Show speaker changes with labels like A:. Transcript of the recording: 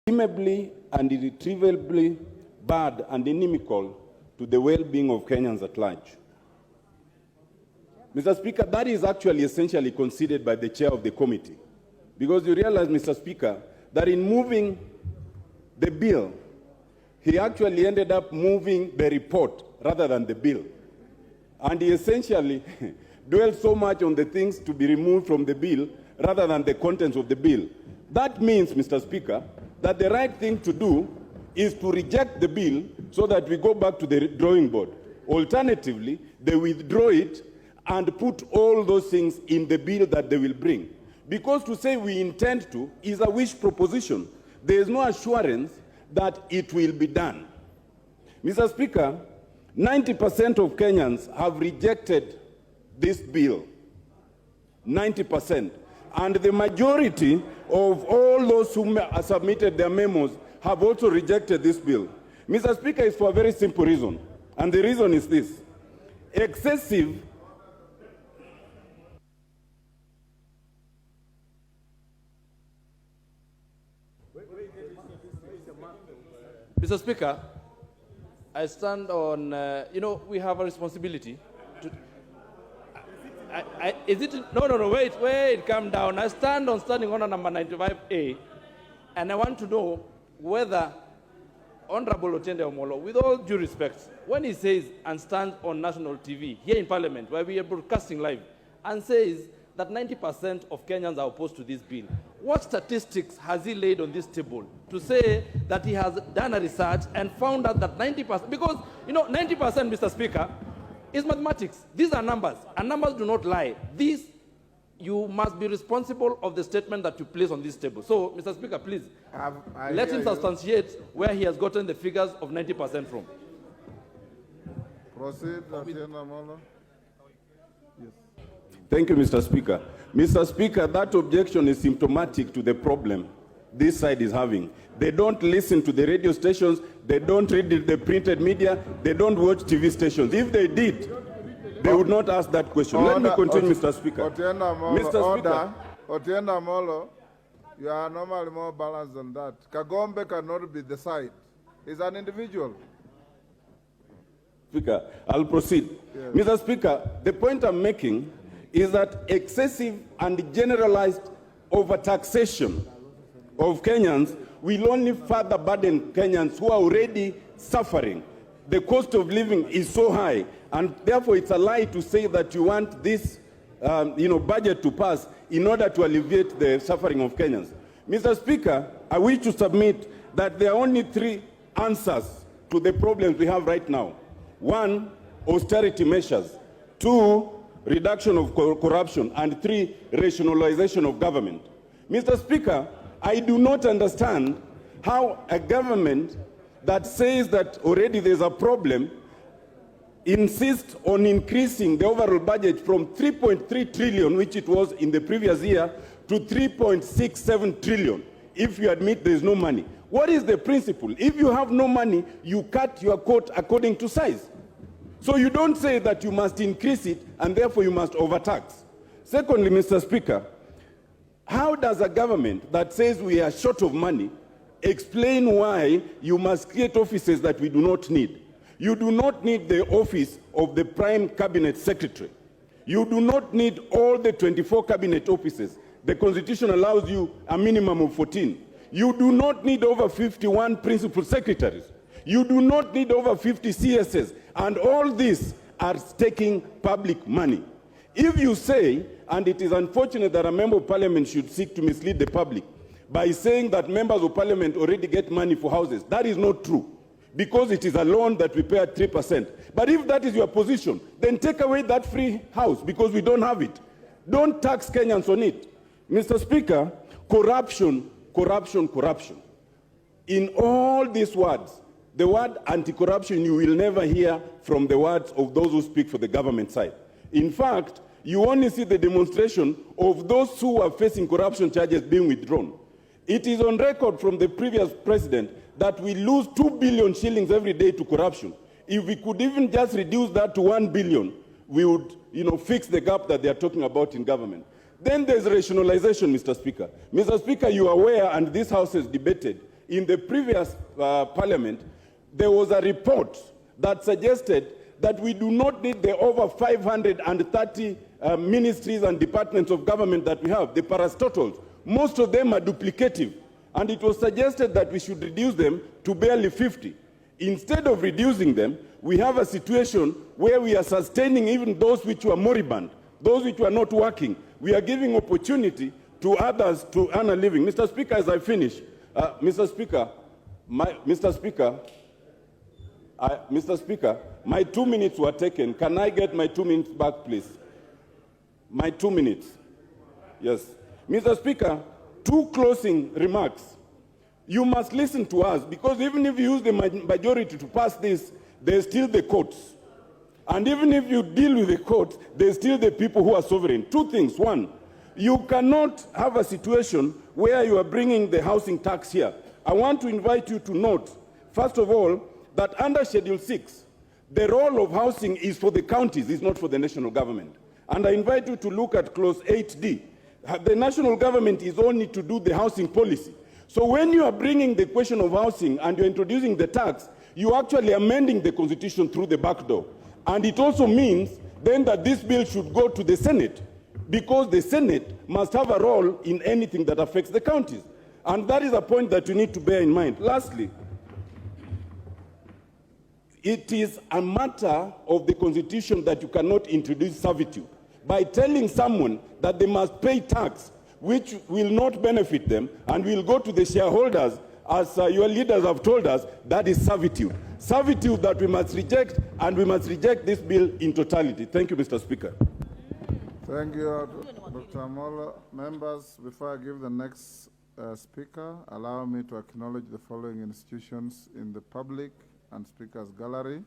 A: irretrievably and irretrievably bad and inimical to the well-being of Kenyans at large. Mr. Speaker, that is actually essentially conceded by the chair of the committee. Because you realize, Mr. Speaker, that in moving the bill, he actually ended up moving the report rather than the bill. And he essentially dwelled so much on the things to be removed from the bill rather than the contents of the bill. That means, Mr. Speaker, that the right thing to do is to reject the bill so that we go back to the drawing board. Alternatively, they withdraw it and put all those things in the bill that they will bring. Because to say we intend to is a wish proposition. There is no assurance that it will be done. Mr. Speaker, 90% of Kenyans have rejected this bill. 90%. And the majority of all those who submitted their memos have also rejected this bill. Mr. Speaker, it's for a very simple reason. And the reason is this. Excessive
B: Mr. Speaker, I stand on, we have a responsibility to, is it, no, wait, calm down. I stand on standing order number 95A, and I want to know whether Honorable Otiende Omolo, with all due respect, when he says and stands on national TV, here in Parliament, where we are broadcasting live, and says that 90% of Kenyans are opposed to this bill, what statistics has he laid on this table to say that he has done a research and found out that 90%, because, 90%, Mr. Speaker, is mathematics. These are numbers, and numbers do not lie. You must be responsible of the statement that you place on this table. So, Mr. Speaker, please, let him substantiate where he has gotten the figures of 90% from.
C: Proceed, Otiende Omolo.
A: Yes. Thank you, Mr. Speaker. Mr. Speaker, that objection is symptomatic to the problem this side is having. They don't listen to the radio stations, they don't read the printed media, they don't watch TV stations. If they did, they would not ask that question. Let me continue, Mr. Speaker.
C: Otiende Omolo,
A: Mr.
C: order. Otiende Omolo, you are normally more balanced than that. Kagombe cannot be the side. He's an individual.
A: Speaker, I'll proceed. Yes. Mr. Speaker, the point I'm making is that excessive and generalized overtaxation of Kenyans will only further burden Kenyans who are already suffering. The cost of living is so high, and therefore it's a lie to say that you want this budget to pass in order to alleviate the suffering of Kenyans. Mr. Speaker, I wish to submit that there are only three answers to the problems we have right now. One, austerity measures. Two, reduction of corruption. And three, rationalization of government. Mr. Speaker, I do not understand how a government that says that already there's a problem insists on increasing the overall budget from 3.3 trillion, which it was in the previous year, to 3.67 trillion, if you admit there's no money. What is the principle? If you have no money, you cut your coat according to size. So you don't say that you must increase it and therefore you must overtax. Secondly, Mr. Speaker, how does a government that says we are short of money explain why you must create offices that we do not need? You do not need the office of the Prime Cabinet Secretary. You do not need all the 24 cabinet offices. The Constitution allows you a minimum of 14. You do not need over 51 principal secretaries. You do not need over 50 CSs. And all these are taking public money. If you say, and it is unfortunate that a member of parliament should seek to mislead the public by saying that members of parliament already get money for houses, that is not true, because it is a loan that we pay at 3%. But if that is your position, then take away that free house, because we don't have it. Don't tax Kenyans on it. Mr. Speaker, corruption. In all these words, the word anti-corruption you will never hear from the words of those who speak for the government side. In fact, you only see the demonstration of those who are facing corruption charges being withdrawn. It is on record from the previous president that we lose 2 billion shillings every day to corruption. If we could even just reduce that to 1 billion, we would, fix the gap that they are talking about in government. Then there's rationalization, Mr. Speaker. Mr. Speaker, you are aware, and this House has debated, in the previous parliament, there was a report that suggested that we do not need the over 530 ministries and departments of government that we have, the parastotals. Most of them are duplicative. And it was suggested that we should reduce them to barely 50. Instead of reducing them, we have a situation where we are sustaining even those which were moribund, those which were not working. We are giving opportunity to others to earn a living. Mr. Speaker, as I finish, Mr. Speaker, my 2 minutes were taken. Can I get my 2 minutes back, please? My 2 minutes. Yes. Mr. Speaker, 2 closing remarks. You must listen to us, because even if you use the majority to pass this, there's still the courts. And even if you deal with the courts, there's still the people who are sovereign. 2 things. 1, you cannot have a situation where you are bringing the housing tax here. I want to invite you to note, first of all, that under Schedule 6, the role of housing is for the counties, it's not for the national government. And I invite you to look at Clause 8D. The national government is only to do the housing policy. So when you are bringing the question of housing and you're introducing the tax, you're actually amending the Constitution through the back door. And it also means then that this bill should go to the Senate, because the Senate must have a role in anything that affects the counties. And that is a point that you need to bear in mind. Lastly, it is a matter of the Constitution that you cannot introduce servitude. By telling someone that they must pay tax, which will not benefit them and will go to the shareholders, as your leaders have told us, that is servitude. Servitude that we must reject, and we must reject this bill in totality. Thank you, Mr. Speaker.
C: Thank you, Dr. Amolo. Members, before I give the next speaker, allow me to acknowledge the following institutions in the public and speakers gallery.